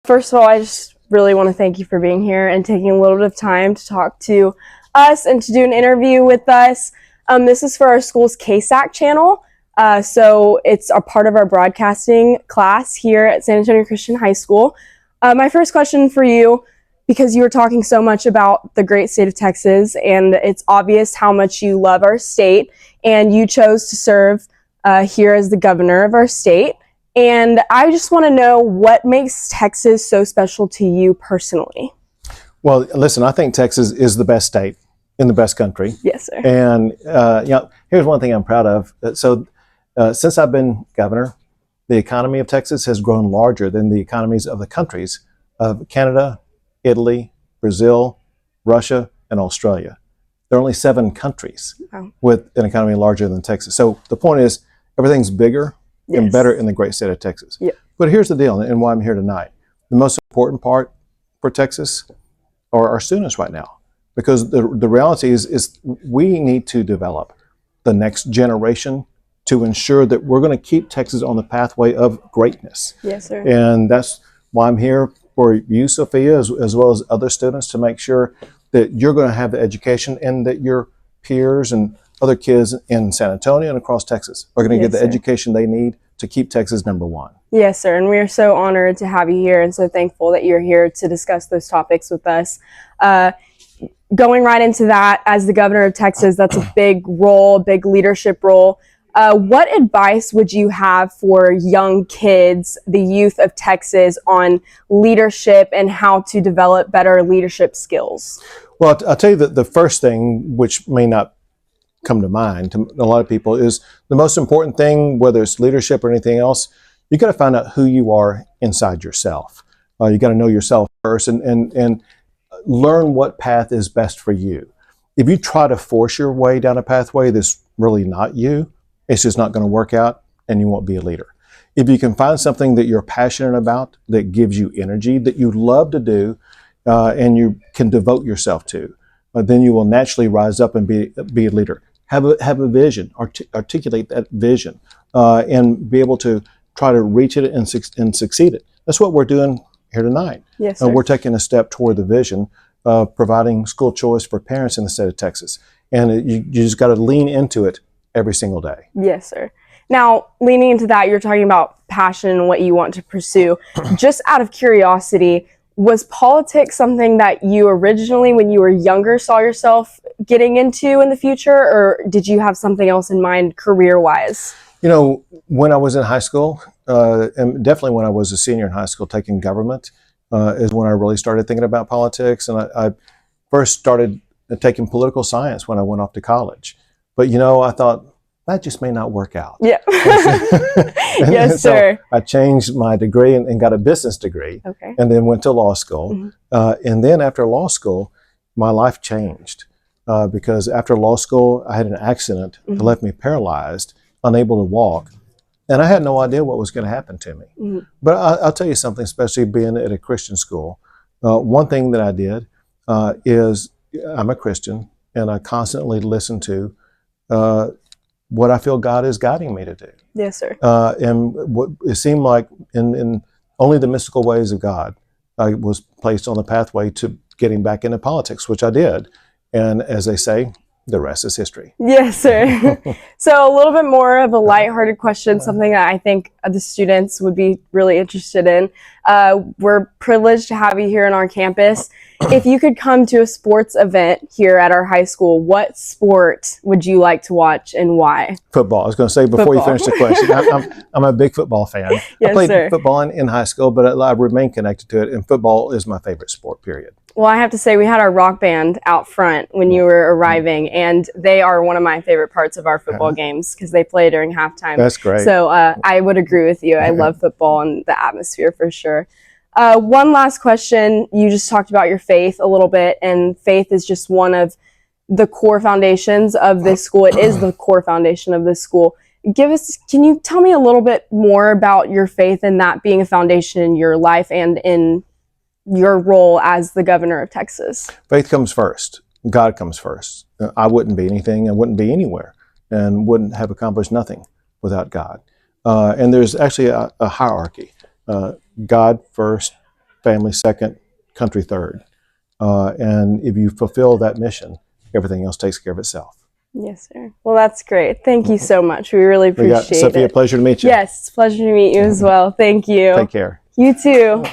First of all, I just really want to thank you for being here and taking a little bit of time to talk to us and to do an interview with us. This is for our school's KSAC channel. So it's a part of our broadcasting class here at San Antonio Christian High School. My first question for you, because you were talking so much about the great state of Texas, and it's obvious how much you love our state, and you chose to serve here as the governor of our state. And I just want to know what makes Texas so special to you personally. Well, listen, I think Texas is the best state in the best country. Yes, sir. And here's one thing I'm proud of. Since I've been governor, the economy of Texas has grown larger than the economies of the countries of Canada, Italy, Brazil, Russia, and Australia. There are only 7 countries with an economy larger than Texas. So the point is, everything's bigger and better in the great state of Texas. Yep. But here's the deal, and why I'm here tonight. The most important part for Texas are our students right now. Because the reality is we need to develop the next generation to ensure that we're going to keep Texas on the pathway of greatness. Yes, sir. And that's why I'm here for you, Sophia, as well as other students, to make sure that you're going to have the education and that your peers and other kids in San Antonio and across Texas are going to get the education they need to keep Texas #1. Yes, sir. And we are so honored to have you here and so thankful that you're here to discuss those topics with us. Going right into that, as the governor of Texas, that's a big role, big leadership role. What advice would you have for young kids, the youth of Texas, on leadership and how to develop better leadership skills? Well, I'll tell you that the first thing, which may not come to mind to a lot of people, is the most important thing, whether it's leadership or anything else. You got to find out who you are inside yourself. You got to know yourself first and learn what path is best for you. If you try to force your way down a pathway that's really not you, it's just not going to work out and you won't be a leader. If you can find something that you're passionate about, that gives you energy, that you love to do, and you can devote yourself to, then you will naturally rise up and be a leader. Have a vision, articulate that vision, and be able to try to reach it and succeed it. That's what we're doing here tonight. Yes, sir. We're taking a step toward the vision of providing school choice for parents in the state of Texas. And you just got to lean into it every single day. Yes, sir. Now, leaning into that, you're talking about passion and what you want to pursue. Just out of curiosity, was politics something that you originally, when you were younger, saw yourself getting into in the future, or did you have something else in mind career-wise? You know, when I was in high school, and definitely when I was a senior in high school taking government, is when I really started thinking about politics. And I first started taking political science when I went off to college. But, I thought, that just may not work out. Yeah. Yes, so sir. I changed my degree and got a business degree. Okay. And then went to law school. Mm-hmm. And then after law school, my life changed. Because after law school, I had an accident that left me paralyzed, unable to walk. And I had no idea what was going to happen to me. Mm-hmm. But I'll tell you something, especially being at a Christian school. One thing that I did is I'm a Christian, and I constantly listen to what I feel God is guiding me to do. Yes, sir. And what it seemed like in only the mystical ways of God, I was placed on the pathway to getting back into politics, which I did. And as they say, the rest is history. Yes, sir. So a little bit more of a lighthearted question, something that I think the students would be really interested in. We're privileged to have you here on our campus. If you could come to a sports event here at our high school, what sport would you like to watch and why? Football. I was going to say before you finish the question, I'm a big football fan. Yes, I played sir. football in high school, but I remain connected to it, and football is my favorite sport, period. Well, I have to say we had our rock band out front when you were arriving, and they are one of my favorite parts of our football games because they play during halftime. That's great. So I would agree with you. I love football and the atmosphere for sure. One last question. You just talked about your faith a little bit, and faith is just one of the core foundations of this school. It is the core foundation of this school. Can you tell me a little bit more about your faith and that being a foundation in your life and in your role as the governor of Texas? Faith comes first. God comes first. I wouldn't be anything. I wouldn't be anywhere and wouldn't have accomplished nothing without God. And there's actually a hierarchy. God first, family second, country third. And if you fulfill that mission, everything else takes care of itself. Yes, sir. Well, that's great. Thank you so much. We really appreciate Sophia, it. pleasure to meet you. Yes, pleasure to meet you as well. Thank you. Take care. You too.